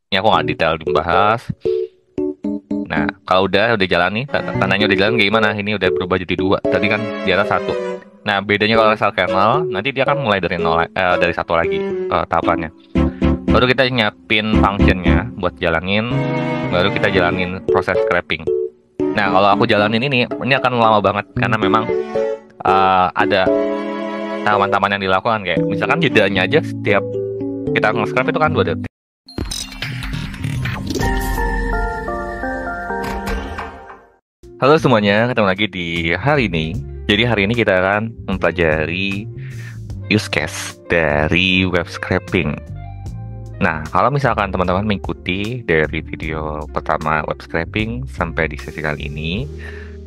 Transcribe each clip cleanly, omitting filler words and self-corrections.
Ini aku nggak detail dibahas. Nah, kalau udah jalan nih, tandanya udah jalan kayak gimana? Ini udah berubah jadi dua. Tadi kan di atas satu. Nah, bedanya kalau restart kernel, nanti dia kan mulai dari nol, dari satu lagi tahapannya. Baru kita nyiapin functionnya buat jalanin, baru kita jalanin proses scraping. Nah, kalau aku jalanin ini akan lama banget karena memang ada tahapan-tahapan yang dilakukan kayak misalkan jedanya aja setiap kita nge-scrap itu kan 2 detik. Halo semuanya, ketemu lagi di hari ini. Jadi hari ini kita akan mempelajari use case dari web scraping. Nah, kalau misalkan teman-teman mengikuti dari video pertama web scraping sampai di sesi kali ini,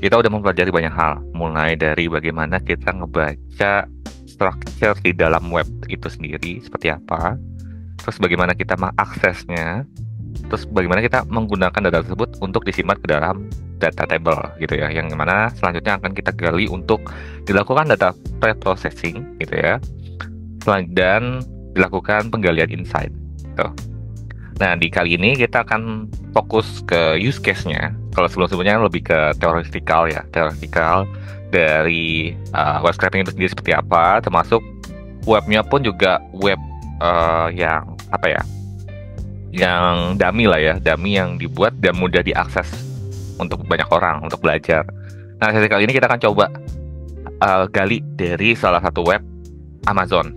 kita udah mempelajari banyak hal, mulai dari bagaimana kita ngebaca structure di dalam web itu sendiri seperti apa, terus bagaimana kita mengaksesnya, terus bagaimana kita menggunakan data tersebut untuk disimpan ke dalam data table gitu ya, yang mana selanjutnya akan kita gali untuk dilakukan data pre-processing gitu ya, dan dilakukan penggalian insight gitu. Nah, di kali ini kita akan fokus ke use case-nya. Kalau sebelum-sebelumnya lebih ke teoretikal ya, teoretikal dari web scraping itu sendiri seperti apa, termasuk webnya pun juga web yang apa ya, yang dummy lah ya, dummy yang dibuat dan mudah diakses untuk banyak orang untuk belajar. Nah, sesi kali ini kita akan coba gali dari salah satu web Amazon.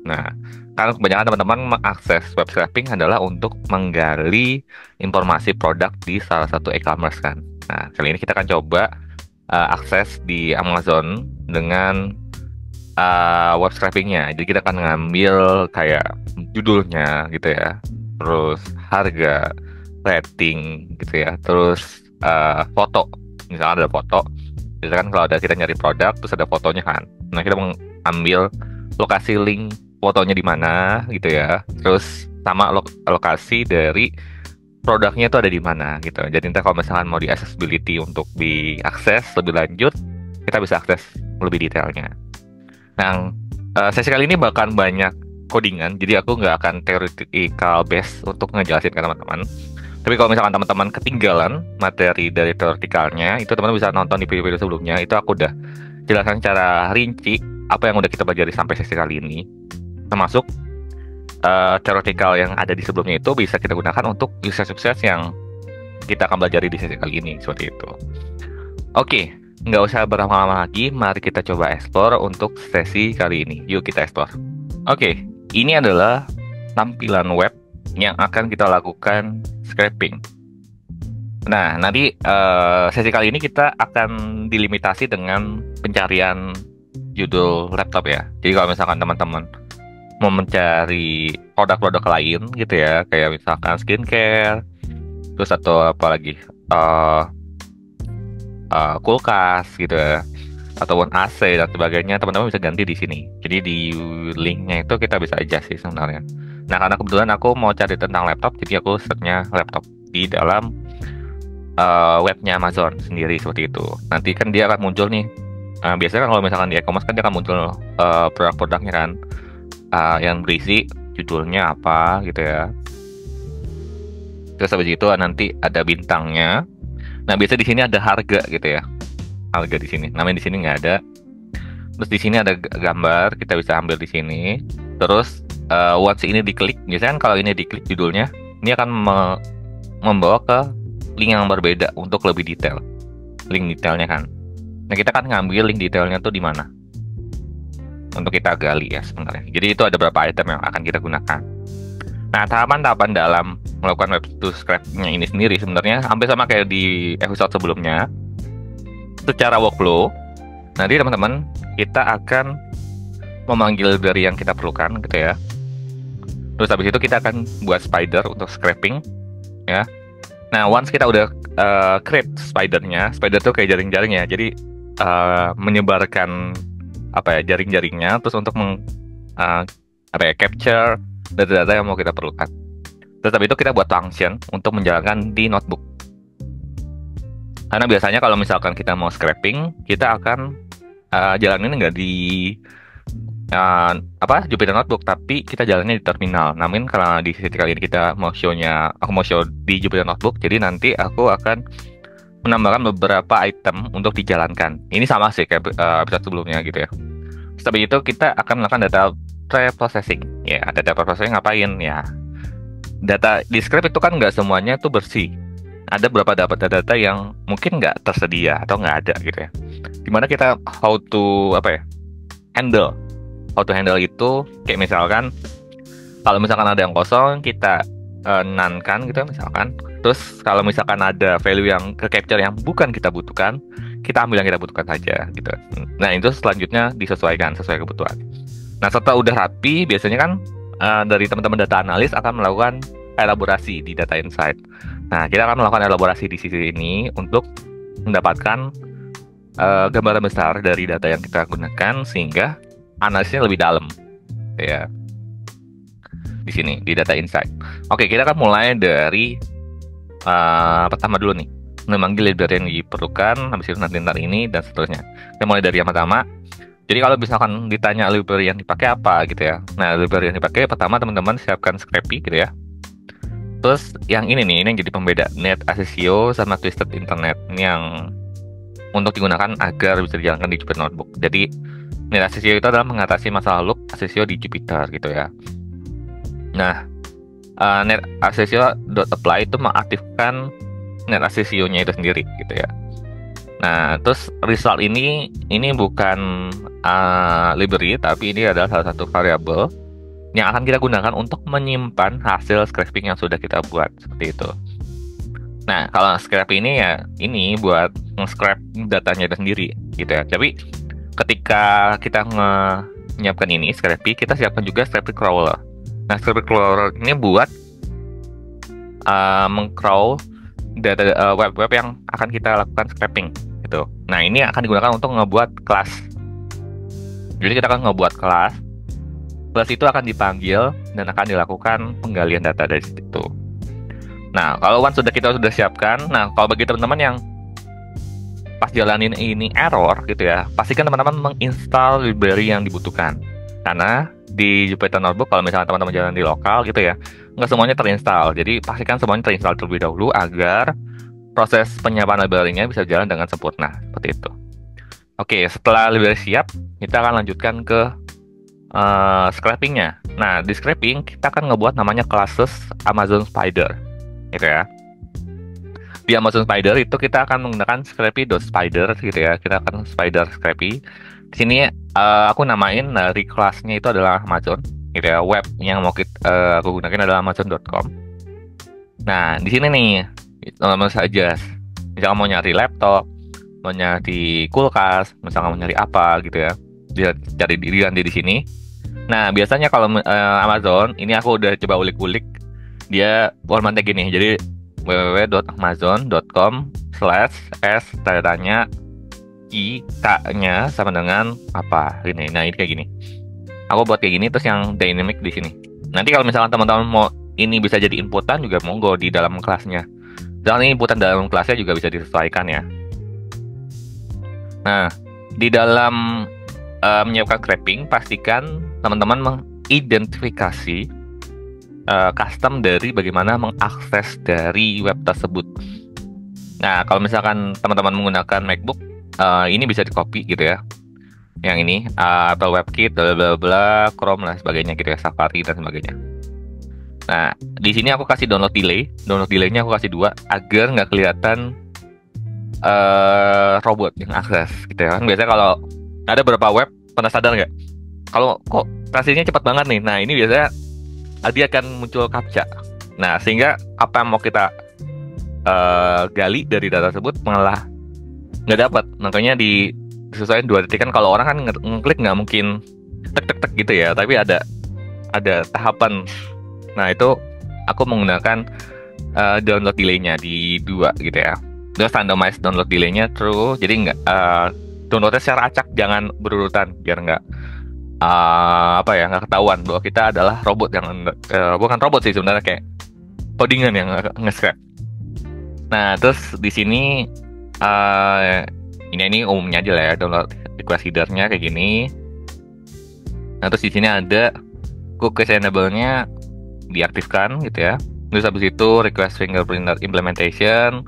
Nah, karena kebanyakan teman-teman mengakses web scraping adalah untuk menggali informasi produk di salah satu e-commerce kan. Nah, kali ini kita akan coba akses di Amazon dengan web scrapingnya. Jadi kita akan ngambil kayak judulnya gitu ya, terus harga, rating gitu ya, terus foto. Misalnya ada foto, jadi kan kalau ada kita nyari produk terus ada fotonya kan. Nah, kita mengambil lokasi link fotonya di mana gitu ya, terus sama lokasi dari produknya itu ada di mana gitu. Jadi nanti kalau misalkan mau di accessibility untuk diakses lebih lanjut, kita bisa akses lebih detailnya. Nah, sesi kali ini bahkan banyak codingan, jadi aku nggak akan theoretical base untuk ngejelasin ke teman-teman. Tapi kalau misalkan teman-teman ketinggalan materi dari teoretikalnya, itu teman-teman bisa nonton di video-video sebelumnya. Itu aku udah jelaskan secara rinci apa yang udah kita pelajari sampai sesi kali ini. Termasuk theoretical yang ada di sebelumnya itu bisa kita gunakan untuk sukses-sukses yang kita akan pelajari di sesi kali ini, seperti itu. Oke, nggak usah berlama-lama lagi, mari kita coba explore untuk sesi kali ini. Yuk kita explore. Oke, ini adalah tampilan web yang akan kita lakukan scraping. Nah, nanti sesi kali ini kita akan dilimitasi dengan pencarian judul laptop ya. Jadi kalau misalkan teman-teman mau mencari produk-produk lain gitu ya, kayak misalkan skincare, terus atau apa lagi, kulkas gitu ya, ataupun AC dan sebagainya, teman-teman bisa ganti di sini. Jadi di linknya itu kita bisa aja sih sebenarnya. Nah, karena kebetulan aku mau cari tentang laptop, jadi aku searchnya laptop di dalam webnya Amazon sendiri seperti itu. Nanti kan dia akan muncul nih. Biasanya kan kalau misalkan di e-commerce kan dia akan muncul produk-produknya kan, yang berisi judulnya apa gitu ya. Terus habis itu nanti ada bintangnya. Nah, biasa di sini ada harga gitu ya. Harga di sini. Namanya di sini nggak ada. Terus di sini ada gambar, kita bisa ambil di sini. Terus once ini diklik, biasanya kan kalau ini diklik judulnya, ini akan membawa ke link yang berbeda untuk lebih detail. Link detailnya kan. Nah, kita kan ngambil link detailnya tuh di mana? Untuk kita gali ya sebenarnya. Jadi itu ada beberapa item yang akan kita gunakan. Nah, tahapan-tahapan dalam melakukan web to scraping-nya ini sendiri sebenarnya hampir sama kayak di episode sebelumnya. Secara workflow, nanti teman-teman kita akan memanggil dari yang kita perlukan gitu ya. Terus habis itu kita akan buat spider untuk scraping ya. Nah, once kita udah create spidernya, spider tuh kayak jaring-jaring ya. Jadi menyebarkan apa ya, jaring-jaringnya, terus untuk capture data-data yang mau kita perlukan. Terus habis itu kita buat function untuk menjalankan di notebook. Karena biasanya kalau misalkan kita mau scraping, kita akan jalanin nggak di Jupyter Notebook, tapi kita jalannya di terminal. Namun kalau di sesi kali ini aku mau show di Jupyter Notebook, jadi nanti aku akan menambahkan beberapa item untuk dijalankan. Ini sama sih kayak episode sebelumnya gitu ya. Setelah itu kita akan melakukan data pre-processing. Ya, data pre-processing ngapain ya? Data di script itu kan nggak semuanya tuh bersih. Ada beberapa data-data yang mungkin nggak tersedia atau nggak ada gitu ya. Dimana kita handle itu kayak misalkan kalau misalkan ada yang kosong kita none-kan gitu misalkan. Terus kalau misalkan ada value yang ke capture yang bukan kita butuhkan, kita ambil yang kita butuhkan saja gitu. Nah, itu selanjutnya disesuaikan sesuai kebutuhan. Nah, setelah udah rapi, biasanya kan dari teman-teman data analis akan melakukan elaborasi di data insight. Nah, kita akan melakukan elaborasi di sisi ini untuk mendapatkan gambaran besar dari data yang kita gunakan sehingga analisnya lebih dalam ya di sini di data insight. Oke, kita akan mulai dari pertama dulu nih, memanggil library yang diperlukan, habis itu nanti ini dan seterusnya. Kita mulai dari yang pertama. Jadi kalau misalkan ditanya library yang dipakai apa gitu ya, nah library yang dipakai pertama teman-teman siapkan Scrapy gitu ya. Terus yang ini nih, ini yang jadi pembeda NetAssisio sama Twisted Internet. Ini yang untuk digunakan agar bisa dijalankan di Jupyter Notebook. Jadi NetAssisio itu adalah mengatasi masalah loop Assisio di Jupyter gitu ya. Nah, NetAssisio.apply itu mengaktifkan NetAssisio-nya itu sendiri gitu ya. Nah, terus result ini bukan library, tapi ini adalah salah satu variabel yang akan kita gunakan untuk menyimpan hasil scraping yang sudah kita buat seperti itu. Nah, kalau scraping ini ya ini buat nge-scrap datanya itu sendiri gitu ya. Tapi ketika kita menyiapkan ini scraping, kita siapkan juga scraping crawler. Nah, scraping crawler ini buat meng-crawl data web-web yang akan kita lakukan scraping gitu. Nah, ini akan digunakan untuk ngebuat kelas. Jadi kita akan ngebuat kelas. Kelas itu akan dipanggil dan akan dilakukan penggalian data dari situ. Nah, kalau kita sudah siapkan, nah kalau bagi teman-teman yang pas jalanin ini error gitu ya, pastikan teman-teman menginstal library yang dibutuhkan. Karena di Jupyter Notebook kalau misalnya teman-teman jalan di lokal gitu ya, nggak semuanya terinstall. Jadi pastikan semuanya terinstall terlebih dahulu agar proses penyiapan library-nya bisa jalan dengan sempurna seperti itu. Oke, setelah library siap, kita akan lanjutkan ke scraping-nya. Nah, di scraping kita akan ngebuat namanya classes Amazon Spider gitu ya. Di Amazon Spider itu kita akan menggunakan scrapy.spider gitu ya. Kita akan spider scrapy. Di sini aku namain dari kelasnya itu adalah Amazon gitu ya. Web yang mau aku gunakan adalah amazon.com. Nah, di sini nih teman-teman saja misalnya mau nyari laptop, mau nyari kulkas, misalnya mau nyari apa gitu ya. Dia cari di sini. Nah, biasanya kalau Amazon ini aku udah coba ulik-ulik, dia formatnya gini. Jadi www.amazon.com/s tanya i k-nya sama dengan apa ini. Nah, ini kayak gini. Aku buat kayak gini terus yang dynamic di sini. Nanti kalau misalkan teman-teman mau ini bisa jadi inputan juga monggo di dalam kelasnya. Dan ini inputan dalam kelasnya juga bisa disesuaikan ya. Nah, di dalam menyiapkan scraping, pastikan teman-teman mengidentifikasi custom dari bagaimana mengakses dari web tersebut. Nah, kalau misalkan teman-teman menggunakan MacBook, ini bisa di-copy gitu ya. Yang ini, atau WebKit, bla bla bla, Chrome dan sebagainya gitu ya, Safari dan sebagainya. Nah, di sini aku kasih download delay. Download delay-nya aku kasih 2 agar nggak kelihatan robot yang akses gitu ya. Kan biasanya kalau ada beberapa web, pernah sadar nggak? Kalau kok transisinya cepat banget nih. Nah, ini biasanya dia akan muncul captcha. Nah, sehingga apa yang mau kita gali dari data tersebut malah nggak dapat. Makanya disesuaikan 2 detik kan. Kalau orang kan ngeklik nggak mungkin tek tek tek gitu ya. Tapi ada tahapan. Nah, itu aku menggunakan download delay-nya di 2 gitu ya. Terus randomize download delay-nya true. Jadi nggak downloadnya secara acak, jangan berurutan biar nggak nggak ketahuan bahwa kita adalah robot yang bukan robot sih sebenarnya, kayak codingan yang nge-scrap. Nah, terus di sini ini umumnya aja lah ya, download request header-nya kayak gini. Nah, terus di sini ada cookies enable-nya diaktifkan gitu ya. Terus habis itu request fingerprint implementation,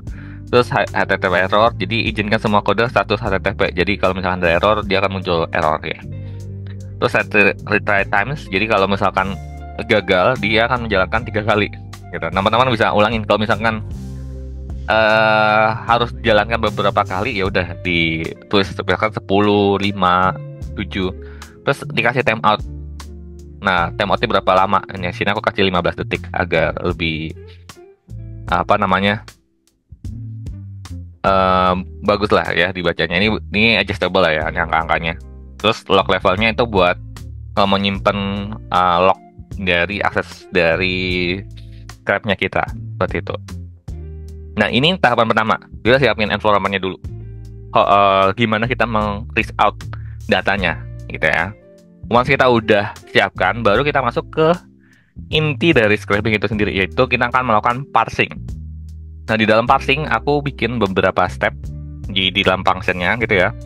terus HTTP error, jadi izinkan semua kode status HTTP. Jadi kalau misalkan ada error, dia akan muncul error ya. Terus set retry times, jadi kalau misalkan gagal, dia akan menjalankan 3 kali gitu. Teman-teman bisa ulangin kalau misalkan harus dijalankan beberapa kali, ya udah ditulis misalkan 10, 5, 7, terus dikasih timeout. Nah, timeoutnya berapa lama? Ini sini aku kasih 15 detik agar lebih apa namanya bagus lah ya dibacanya. Ini adjustable lah ya, ini angka-angkanya. Terus log levelnya itu buat menyimpan log dari akses dari scrapnya kita seperti itu. Nah, ini tahapan pertama. Kita siapin environment-nya dulu. Gimana kita meng-reach out datanya gitu ya. Once kita udah siapkan, baru kita masuk ke inti dari scraping itu sendiri, yaitu kita akan melakukan parsing. Nah, di dalam parsing aku bikin beberapa step di dalam function-nya gitu ya.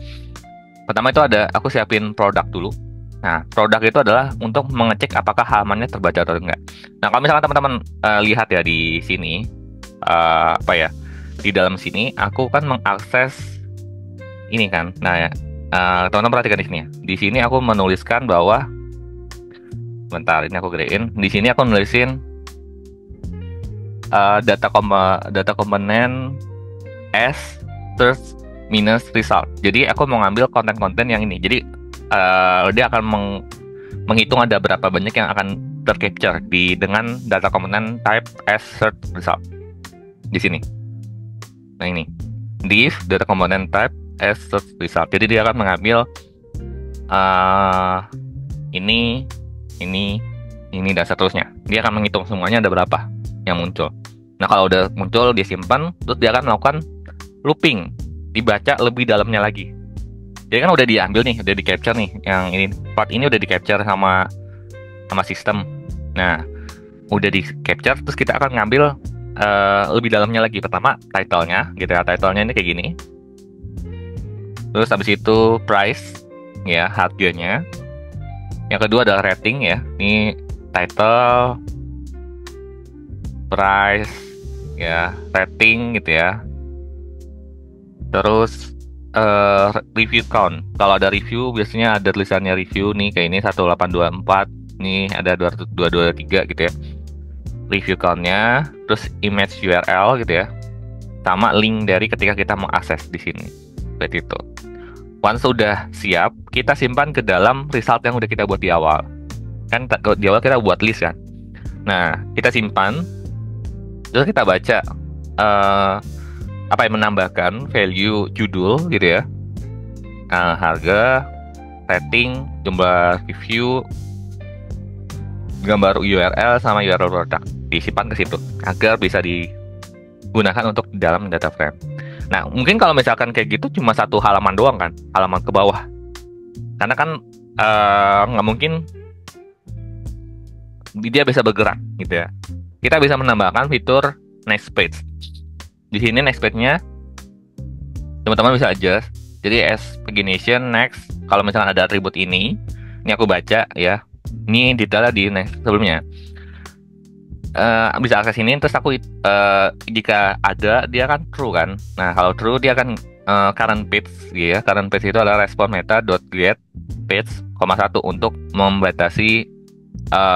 Pertama itu aku siapin produk dulu. Nah, produk itu adalah untuk mengecek apakah halamannya terbaca atau enggak. Nah, kalau misalkan teman-teman lihat ya di sini, di dalam sini aku kan mengakses ini kan. Nah, ya, teman-teman perhatikan di sini ya. Di sini aku menuliskan bahwa, bentar, ini aku gedein. Di sini aku nulisin data komponen s search minus result. Jadi aku mau ngambil konten-konten yang ini. Jadi dia akan menghitung ada berapa banyak yang akan tercapture dengan data komponen type as search result di sini. Nah, ini div data komponen type as search result. Jadi dia akan mengambil ini dan seterusnya. Dia akan menghitung semuanya ada berapa yang muncul. Nah, kalau udah muncul dia simpan, terus dia akan melakukan looping, dibaca lebih dalamnya lagi. Jadi kan udah diambil nih, udah di capture nih, yang ini part ini udah di capture sama sistem. Nah, udah di capture, terus kita akan ngambil lebih dalamnya lagi. Pertama title-nya gitu ya, title-nya ini kayak gini. Terus habis itu price ya, harganya. Yang kedua adalah rating ya, ini title, price ya, rating gitu ya. Terus review count. Kalau ada review biasanya ada tulisannya review nih, kayak ini 1824, nih ada 2223 gitu ya. Review count-nya, terus image URL gitu ya. Sama link dari ketika kita mengakses di sini. Seperti itu. Once sudah siap, kita simpan ke dalam result yang udah kita buat di awal. Kan di awal kita buat list kan. Nah, kita simpan, terus kita baca apa yang menambahkan value judul gitu ya, harga, rating, jumlah review, gambar URL sama URL produk, disimpan ke situ agar bisa digunakan untuk dalam data frame. Nah, mungkin kalau misalkan kayak gitu cuma satu halaman doang kan, halaman ke bawah, karena kan nggak mungkin dia bisa bergerak gitu ya. Kita bisa menambahkan fitur next page. Di sini next page-nya teman-teman bisa adjust. Jadi as pagination next, kalau misalkan ada atribut ini aku baca ya. Ini detailnya di next sebelumnya. Bisa akses ini, terus aku jika ada dia kan true kan. Nah, kalau true dia akan current page ya. Current page itu adalah respon meta.get page, 1 untuk membatasi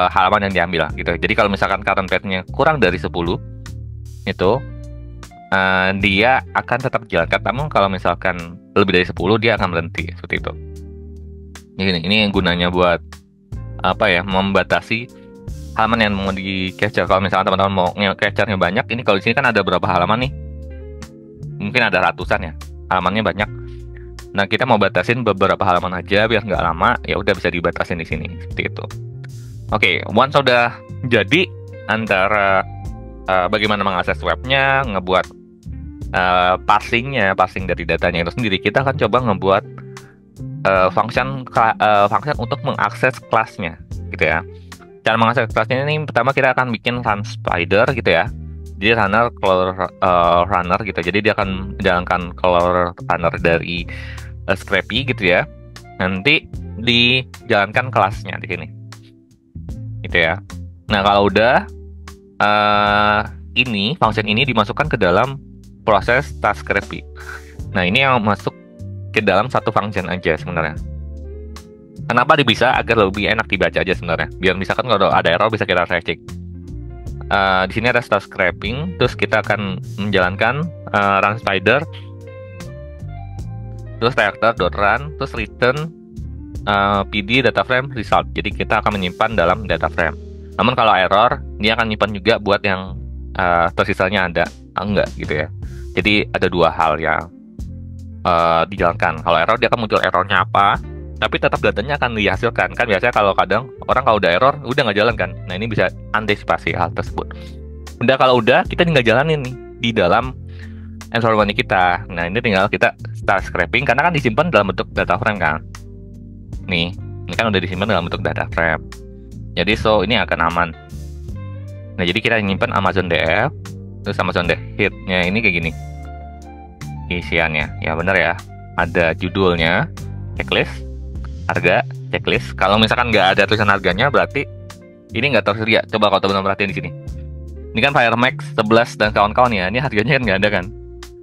halaman yang diambil gitu. Jadi kalau misalkan current page-nya kurang dari 10 itu dia akan tetap jalankan, namun kalau misalkan lebih dari 10 dia akan berhenti seperti itu. Ini gunanya buat membatasi halaman yang mau di capture. Kalau misalkan teman-teman mau capture-nya banyak, ini kalau di sini kan ada berapa halaman nih, mungkin ada ratusan ya, halamannya banyak. Nah, kita mau batasin beberapa halaman aja biar nggak lama, ya udah bisa dibatasin di sini seperti itu. Oke, once sudah jadi antara bagaimana mengakses webnya, ngebuat parsing dari datanya itu sendiri, kita akan coba ngebuat function untuk mengakses kelasnya gitu ya. Cara mengakses kelasnya ini, pertama kita akan bikin run spider gitu ya. Jadi runner color runner gitu. Jadi dia akan menjalankan color runner dari Scrappy gitu ya. Nanti dijalankan kelasnya di sini. Gitu ya. Nah, kalau udah ini function ini dimasukkan ke dalam proses task scraping. Nah, ini yang masuk ke dalam satu function aja sebenarnya. Kenapa bisa? Agar lebih enak dibaca aja sebenarnya. Biar misalkan kalau ada error bisa kita cek. Di sini ada task scraping, terus kita akan menjalankan run spider, terus reactor.run, terus return pd data frame result. Jadi kita akan menyimpan dalam data frame. Namun kalau error, dia akan nyimpan juga buat yang tersisanya ada enggak gitu ya. Jadi ada dua hal yang dijalankan. Kalau error dia akan muncul errornya apa, tapi tetap datanya akan dihasilkan. Kan biasanya kalau kadang orang kalau udah error udah nggak jalan kan. Nah, ini bisa antisipasi hal tersebut. Udah, kalau udah kita tinggal jalanin nih di dalam environment kita. Nah, ini tinggal kita start scraping karena kan disimpan dalam bentuk data frame kan. Nih, ini kan udah disimpan dalam bentuk data frame. Jadi ini akan aman. Nah, jadi kita nyimpan Amazon DF, terus Amazon DF hit-nya ini kayak gini. Isiannya, ya bener ya. Ada judulnya, checklist, harga, checklist. Kalau misalkan nggak ada tulisan harganya, berarti ini nggak tersedia. Coba kalau teman-teman perhatiin di sini. Ini kan FireMax 11 dan kawan-kawan ya. Ini harganya kan nggak ada kan.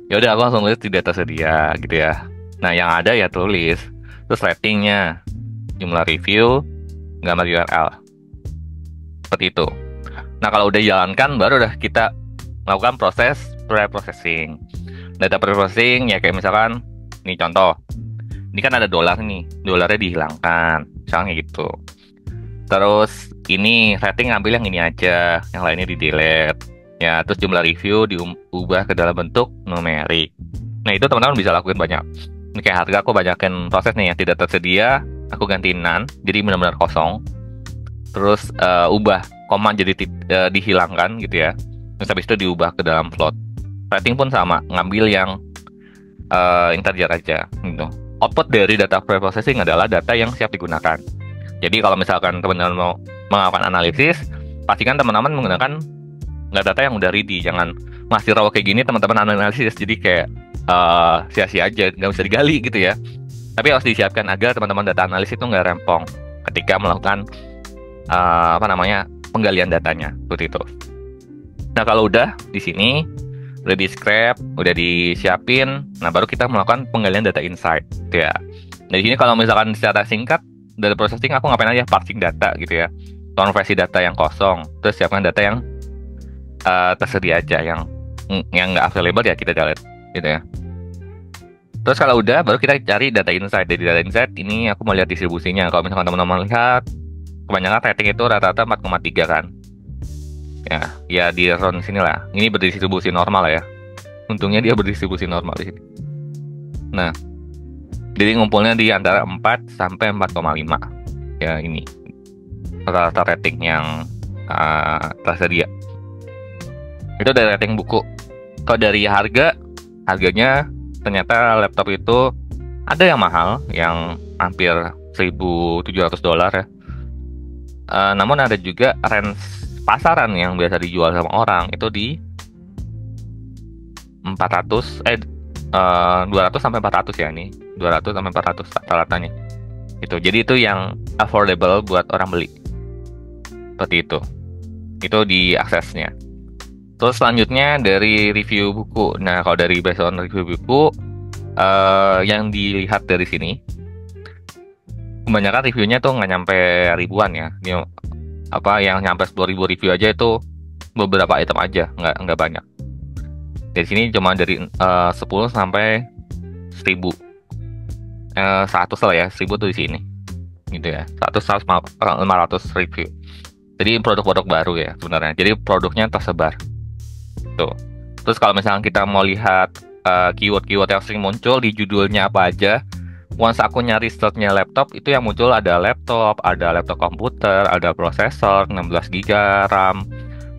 Ya udah, aku langsung tulis tidak tersedia gitu ya. Nah, yang ada ya tulis. Terus ratingnya, jumlah review, gambar URL. Seperti itu. Nah, kalau udah jalankan, baru udah kita melakukan proses pre-processing. Data pre-processing ya kayak misalkan, nih contoh. Ini kan ada dolar nih, dolarnya dihilangkan, misalnya gitu. Terus ini rating ambil yang ini aja, yang lainnya di delete. Ya, terus jumlah review diubah ke dalam bentuk numerik. Nah, itu teman-teman bisa lakukan banyak. Ini kayak harga aku banyakin proses nih yang tidak tersedia, aku gantiin none, jadi benar-benar kosong. Terus ubah koma jadi dihilangkan gitu ya. Terus habis itu diubah ke dalam float. Rating pun sama, ngambil yang integer aja gitu. Output dari data pre-processing adalah data yang siap digunakan. Jadi kalau misalkan teman-teman mau melakukan analisis, pastikan teman-teman menggunakan data yang udah ready. Jangan masih raw kayak gini teman-teman analisis, jadi kayak sia-sia aja, nggak bisa digali gitu ya. Tapi harus disiapkan agar teman-teman data analisis itu nggak rempong ketika melakukan penggalian datanya seperti itu. Nah, kalau udah di sini udah di scrap, udah disiapin, nah baru kita melakukan penggalian data insight gitu ya. Nah, di sini kalau misalkan secara singkat dari processing aku ngapain aja, parsing data gitu ya, konversi data yang kosong, terus siapkan data yang tersedia aja, yang nggak available ya kita delete gitu ya. Terus kalau udah baru kita cari data insight. Dari data insight ini aku mau lihat distribusinya. Kalau misalkan teman-teman lihat, kebanyakan rating itu rata-rata 4,3 kan. Ya di round sini lah. Ini berdistribusi normal ya. Untungnya dia berdistribusi normal di sini. Nah, jadi ngumpulnya di antara 4 sampai 4,5. Ya, ini rata-rata rating yang tersedia. Itu dari rating buku. Kalau dari harganya ternyata laptop itu ada yang mahal, yang hampir $1.700 ya. Namun ada juga range pasaran yang biasa dijual sama orang itu di 200 sampai 400 ya, ini 200 sampai 400 rata-ratanya. Jadi itu yang affordable buat orang beli. Seperti itu. Itu di aksesnya. Terus selanjutnya dari review buku. Nah, kalau dari based on review buku, yang dilihat dari sini, kebanyakan reviewnya tuh nggak nyampe ribuan ya. Yang nyampe 10.000 review aja itu beberapa item aja, nggak banyak. Dari sini cuma dari 10 sampai 1.000. 100 lah ya, 1.000 tuh di sini. Gitu ya. 500 review. Jadi produk-produk baru ya sebenarnya. Jadi produknya tersebar. Tuh. Terus kalau misalnya kita mau lihat keyword-keyword yang sering muncul di judulnya apa aja, once aku nyari search-nya laptop, itu yang muncul ada laptop komputer, ada prosesor 16GB RAM,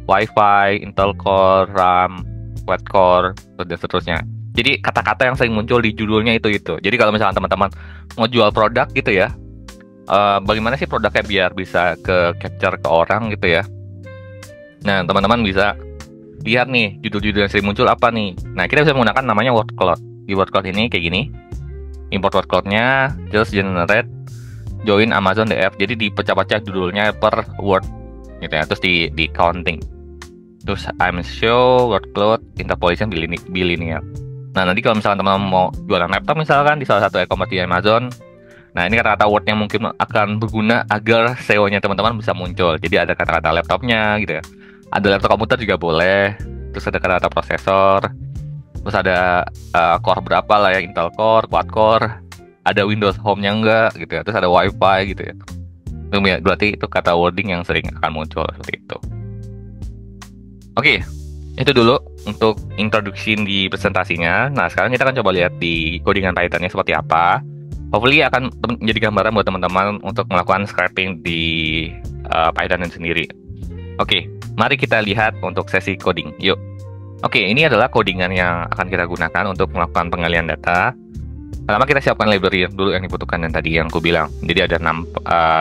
WiFi, Intel Core, RAM, Quad Core, dan seterusnya. Jadi kata-kata yang sering muncul di judulnya itu. Jadi kalau misalnya teman-teman mau jual produk gitu ya, bagaimana sih produknya biar bisa ke capture ke orang gitu ya. Nah, teman-teman bisa lihat nih judul-judul yang sering muncul apa nih. Nah, kita bisa menggunakan namanya word cloud. Di word cloud ini kayak gini, import word cloud-nya, terus generate join Amazon DF. Jadi dipecah-pecah judulnya per word gitu ya. Terus di counting. Terus I'm show, workload, interpolation, bilinear. Nah, nanti kalau misalkan teman-teman mau jualan laptop misalkan di salah satu e-commerce di Amazon, nah ini kata-kata word yang mungkin akan berguna agar SEO-nya teman-teman bisa muncul. Jadi ada kata-kata laptopnya gitu ya. Ada laptop komputer juga boleh. Terus ada kata-kata prosesor. Terus ada core berapa lah ya, Intel Core, Quad Core. Ada Windows Home-nya enggak gitu ya. Terus ada Wi-Fi gitu ya. Itu berarti itu kata wording yang sering akan muncul seperti itu. Oke, itu dulu untuk introduksi di presentasinya. Nah, sekarang kita akan coba lihat di codingan Python-nya seperti apa. Hopefully akan menjadi gambaran buat teman-teman untuk melakukan scraping di Python sendiri. Oke, mari kita lihat untuk sesi coding. Yuk. Oke, ini adalah codingan yang akan kita gunakan untuk melakukan pengalian data. Pertama kita siapkan library dulu yang dibutuhkan yang tadi yang aku bilang. Jadi ada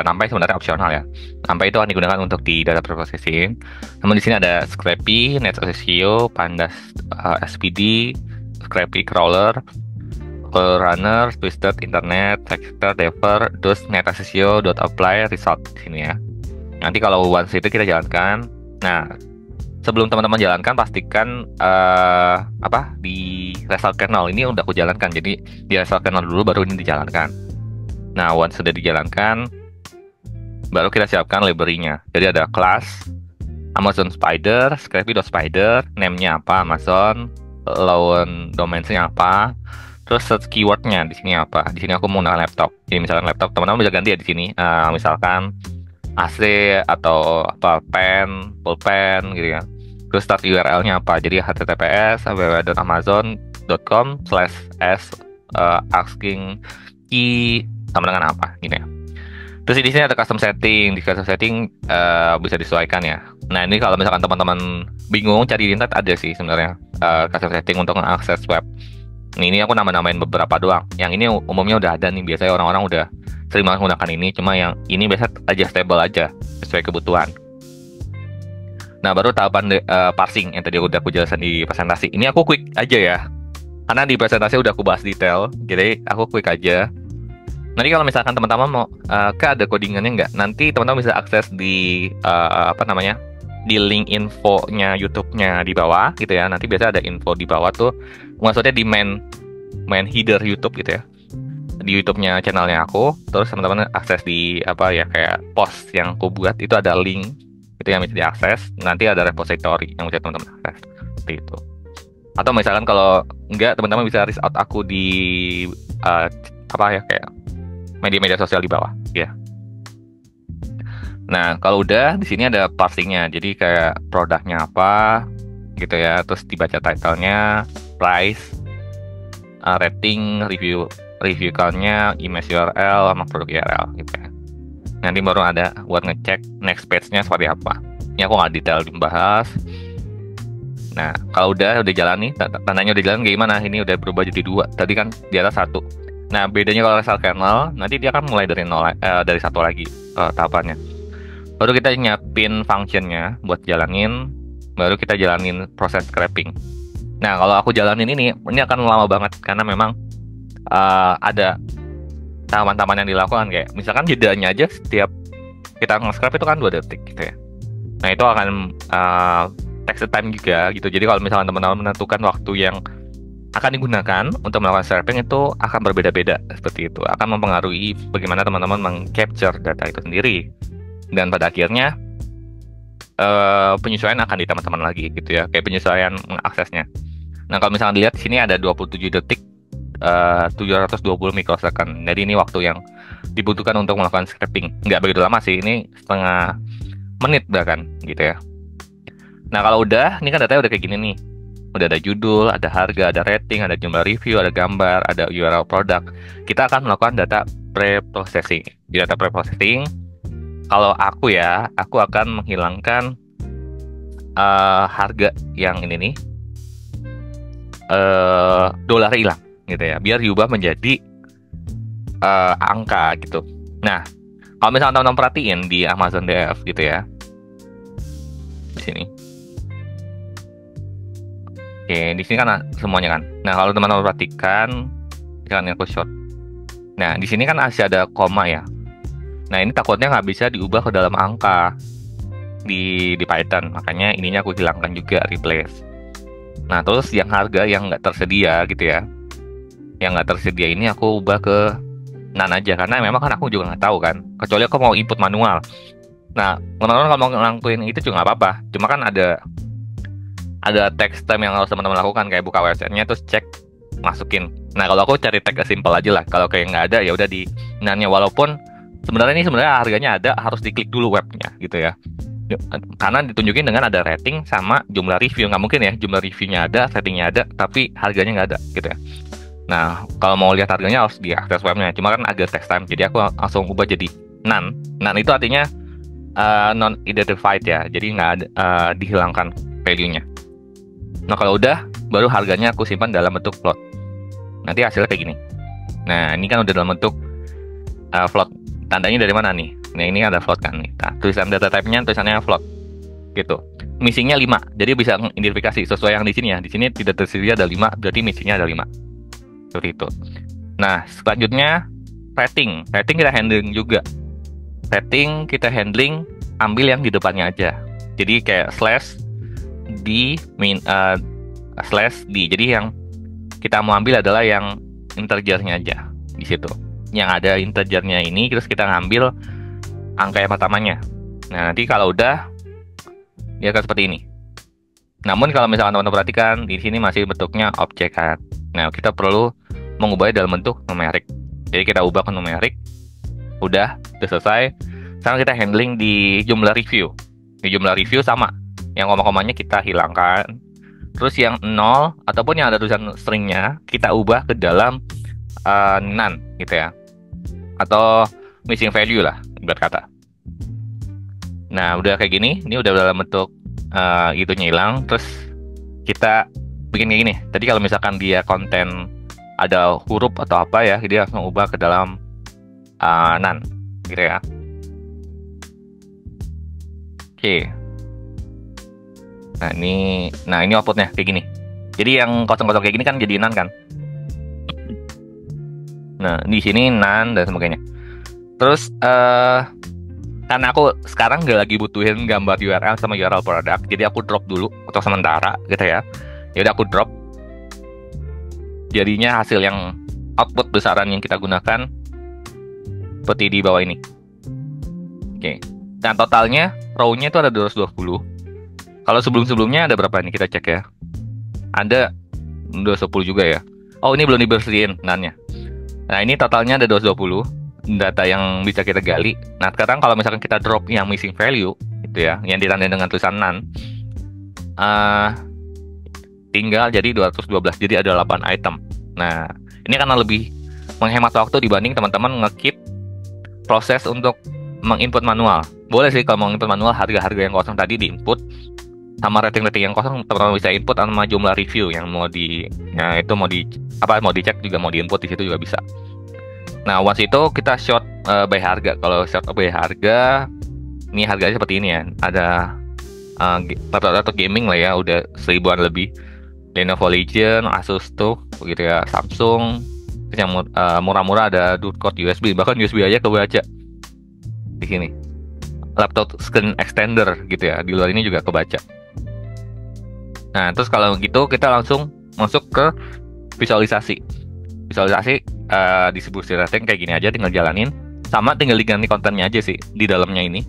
NumPy sebenarnya opsional ya. NumPy itu akan digunakan untuk di data preprocessing. Namun di sini ada Scrapy, NetSCSIO, Pandas SPD, Scrapy Crawler, Runner, Twisted, Internet, Texter, Dever, terus NetSCSIO.apply result di sini ya. Nanti kalau once itu kita jalankan. Nah, sebelum teman-teman jalankan pastikan di result kernel ini udah aku jalankan. Jadi di result kernel dulu baru ini dijalankan. Nah, once sudah dijalankan baru kita siapkan library-nya. Jadi ada class Amazon Spider, Scrapy.spider, name-nya apa Amazon, lawan domain-nya apa, terus search keyword-nya di sini apa. Di sini aku menggunakan laptop. Jadi misalkan laptop teman-teman bisa ganti ya di sini. Misalkan AC atau apa pen, pulpen gitu ya. Terus start URL-nya apa? Jadi https www.amazon.com/s asking key sama dengan apa gitu ya. Terus di sini ada custom setting. Di custom setting bisa disesuaikan ya. Nah, ini kalau misalkan teman-teman bingung cari di internet ada sih sebenarnya custom setting untuk mengakses web. Ini aku namain beberapa doang. Yang ini umumnya udah ada nih, biasanya orang-orang udah sering banget menggunakan ini. Cuma yang ini biasa aja stable aja sesuai kebutuhan. Nah, baru tahapan parsing yang tadi udah aku jelasin di presentasi. Ini aku quick aja ya, karena di presentasi udah aku bahas detail. Jadi aku quick aja. Nanti kalau misalkan teman-teman mau ada codingannya nggak, nanti teman-teman bisa akses di di link infonya YouTube-nya di bawah gitu ya. Nanti biasa ada info di bawah tuh, maksudnya di main header YouTube gitu ya, di YouTube-nya channelnya aku. Terus teman-teman akses di kayak post yang aku buat itu ada link itu yang bisa diakses. Nanti ada repository yang bisa teman-teman akses seperti itu. Atau misalkan kalau enggak, teman-teman bisa reach out aku di kayak media-media sosial di bawah ya. Nah, kalau udah di sini ada parsingnya. Jadi kayak produknya apa gitu ya, terus dibaca title-nya, price, rating, review count-nya, image URL sama produk URL gitu ya. Nanti baru ada buat ngecek next page-nya seperti apa. Ini aku nggak detail dibahas. Nah, kalau udah jalan nih, tandanya udah jalan gimana? Ini udah berubah jadi 2. Tadi kan di atas 1. Nah, bedanya kalau result kernel, nanti dia akan mulai dari 0 dari 1 lagi tahapannya. Baru kita nyiapin functionnya buat jalanin, baru kita jalanin proses scraping. Nah, kalau aku jalanin ini akan lama banget karena memang ada tahapan-tahapan yang dilakukan, kayak misalkan jedanya aja setiap kita nge-scrap itu kan 2 detik gitu ya. Nah, itu akan takes time juga gitu. Jadi kalau misalkan teman-teman menentukan waktu yang akan digunakan untuk melakukan scraping itu akan berbeda-beda seperti itu. Akan mempengaruhi bagaimana teman-teman meng-capture data itu sendiri. Dan pada akhirnya penyesuaian akan di teman-teman lagi gitu ya, kayak penyesuaian mengaksesnya. Nah, kalau misalnya dilihat di sini ada 27 detik 720 mikrosecond. Jadi ini waktu yang dibutuhkan untuk melakukan scraping. Nggak begitu lama sih, ini setengah menit bahkan gitu ya. Nah, kalau udah, ini kan datanya udah kayak gini nih. Udah ada judul, ada harga, ada rating, ada jumlah review, ada gambar, ada URL produk. Kita akan melakukan data pre-processing. Di data pre-processing, kalau aku akan menghilangkan harga yang ini nih, dolar hilang gitu ya, biar diubah menjadi angka gitu. Nah, kalau misalnya teman-teman perhatiin di Amazon DF gitu ya, di sini. Oke, di sini kan semuanya kan. Nah, kalau teman-teman perhatikan, jangan aku short. Nah, di sini kan masih ada koma ya. Nah ini takutnya nggak bisa diubah ke dalam angka di Python, makanya ininya aku hilangkan juga, replace. Nah terus yang harga yang nggak tersedia gitu ya, yang nggak tersedia ini aku ubah ke none aja, karena memang kan aku juga nggak tahu kan, kecuali aku mau input manual. Nah teman-teman kalau mau ngelakuin itu juga nggak apa-apa, cuma kan ada text time yang harus teman-teman lakukan, kayak buka websitenya terus cek, masukin. Nah kalau aku cari tag simple aja lah, kalau kayak nggak ada ya udah di nanya, walaupun sebenarnya harganya ada, harus diklik dulu webnya gitu ya, karena ditunjukin dengan ada rating sama jumlah review. Nggak mungkin ya jumlah reviewnya ada, ratingnya ada, tapi harganya nggak ada gitu ya. Nah kalau mau lihat harganya harus diakses webnya, cuma kan agak text time, jadi aku langsung ubah jadi none. None itu artinya non identified ya, jadi nggak ada, dihilangkan value-nya. Nah kalau udah, baru harganya aku simpan dalam bentuk float. Nanti hasilnya kayak gini. Nah ini kan udah dalam bentuk float. Tandanya dari mana nih? Nah ini ada float kan nih. Nah, tulisan data type-nya tulisannya float gitu. Missingnya 5, jadi bisa identifikasi sesuai yang di sini ya. Di sini tidak tersedia ada 5, berarti missingnya ada 5. Seperti itu. Nah selanjutnya rating. Rating kita handling juga. Rating kita handling, ambil yang di depannya aja. Jadi kayak slash d slash d. Jadi yang kita mau ambil adalah yang integernya aja di situ. Yang ada integernya ini, terus kita ngambil angka yang pertamanya. Nah nanti kalau udah, dia akan seperti ini. Namun kalau misalkan teman-teman perhatikan, di sini masih bentuknya objek kan. Nah kita perlu mengubahnya dalam bentuk numerik. Jadi kita ubah ke numerik. Udah selesai. Sekarang kita handling di jumlah review. Di jumlah review sama, yang koma-komanya kita hilangkan. Terus yang 0 ataupun yang ada tulisan stringnya kita ubah ke dalam none gitu ya, atau missing value lah ibarat kata. Nah udah kayak gini, ini udah dalam bentuk itunya hilang. Terus kita bikin kayak gini. Tadi kalau misalkan dia konten ada huruf atau apa ya, dia langsung ubah ke dalam none gitu ya. Oke. Nah ini outputnya kayak gini. Jadi yang kosong-kosong kayak gini kan jadi none kan. Nah di sini none dan sebagainya. Terus karena aku sekarang nggak lagi butuhin gambar URL sama URL produk, jadi aku drop dulu untuk sementara gitu ya. Ya udah aku drop. Jadinya hasil yang output besaran yang kita gunakan seperti di bawah ini. Oke. Dan totalnya row-nya itu ada 220. Kalau sebelum-sebelumnya ada berapa nih, kita cek ya. Ada 210 juga ya. Oh ini belum dibersihin nanya. Nah ini totalnya ada 220 data yang bisa kita gali. Nah sekarang kalau misalkan kita drop yang missing value itu ya, yang ditandai dengan tulisan none, tinggal jadi 212. Jadi ada 8 item. Nah ini karena lebih menghemat waktu dibanding teman-teman nge-keep proses untuk menginput manual. Boleh sih kalau mau input manual, harga-harga yang kosong tadi diinput, sama rating-rating yang kosong teman-teman bisa input, sama jumlah review yang mau itu mau dicek juga, mau diinput di situ juga bisa. Nah once itu kita short by harga. Kalau short by harga, ini harganya seperti ini ya. Ada rata-rata gaming lah ya, udah 1000-an lebih. Lenovo Legion, Asus tuh gitu ya, Samsung. Terus yang murah-murah ada code USB, bahkan USB aja kebaca di sini. Laptop screen extender gitu ya, di luar ini juga kebaca. Nah terus kalau gitu kita langsung masuk ke visualisasi. Distribusi rating kayak gini aja, tinggal jalanin, sama tinggal diganti kontennya aja sih di dalamnya ini.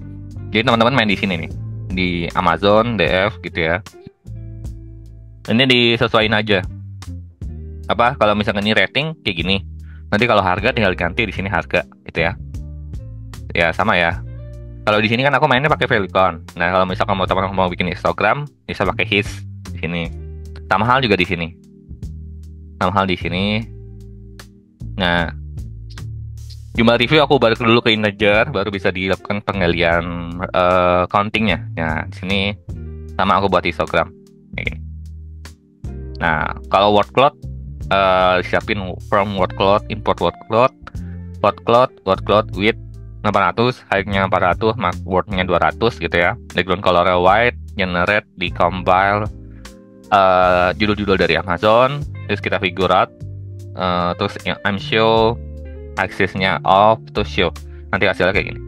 Jadi teman-teman main di sini nih, di Amazon DF gitu ya. Ini disesuaiin aja. Kalau misalkan ini rating kayak gini, nanti kalau harga tinggal diganti di sini harga gitu ya. Ya sama ya. Kalau di sini kan aku mainnya pakai Velicon. Nah kalau misalkan teman-teman mau bikin histogram, bisa pakai his di sini. Sama hal juga di sini. Nah, jumlah review aku balik dulu ke integer, baru bisa dilakukan penggalian countingnya. Ya, di sini sama aku buat histogram. Oke. Nah, kalau word cloud, siapin from word cloud, import word cloud with 800, height-nya 400, word-nya 200 gitu ya. Background color white, generate, di-compile judul-judul dari Amazon, terus kita figure out, terus I'm show, axis-nya off, to show. Nanti hasilnya kayak gini.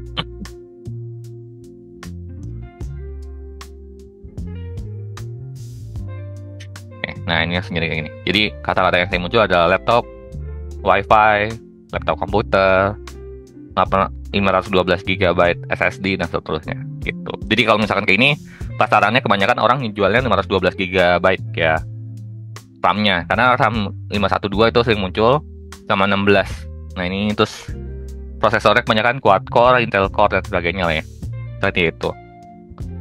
Nah, ini sendiri kayak gini. Jadi kata-kata yang saya muncul adalah laptop, wifi, laptop komputer, 512 GB SSD dan seterusnya gitu. Jadi kalau misalkan kayak ini pasarannya kebanyakan orang jualnya 512 GB ya RAM-nya, karena RAM 512 itu sering muncul sama 16. Nah, ini terus prosesornya kebanyakan quad core, Intel Core dan sebagainya lah ya. Seperti itu.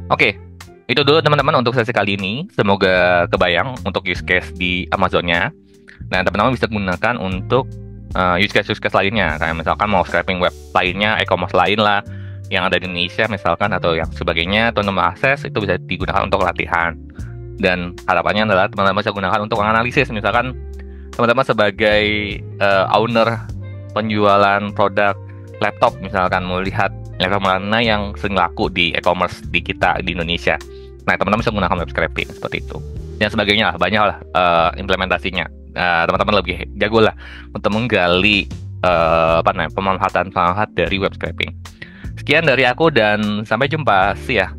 Oke, itu dulu teman-teman untuk sesi kali ini. Semoga kebayang untuk use case di Amazonnya. Nah, teman-teman bisa gunakan untuk use case lainnya. Kayak misalkan mau scraping web lainnya, e-commerce lain lah, yang ada di Indonesia misalkan, atau yang sebagainya, teman-teman akses, itu bisa digunakan untuk latihan. Dan harapannya adalah teman-teman bisa gunakan untuk analisis. Misalkan teman-teman sebagai owner penjualan produk laptop, misalkan melihat laptop mana yang sering laku di e-commerce di kita di Indonesia. Nah, teman-teman bisa menggunakan web scraping seperti itu. Dan sebagainya lah, banyak lah implementasinya. Teman-teman lebih jago lah untuk menggali pemanfaatan dari web scraping. Sekian dari aku dan sampai jumpa. See ya.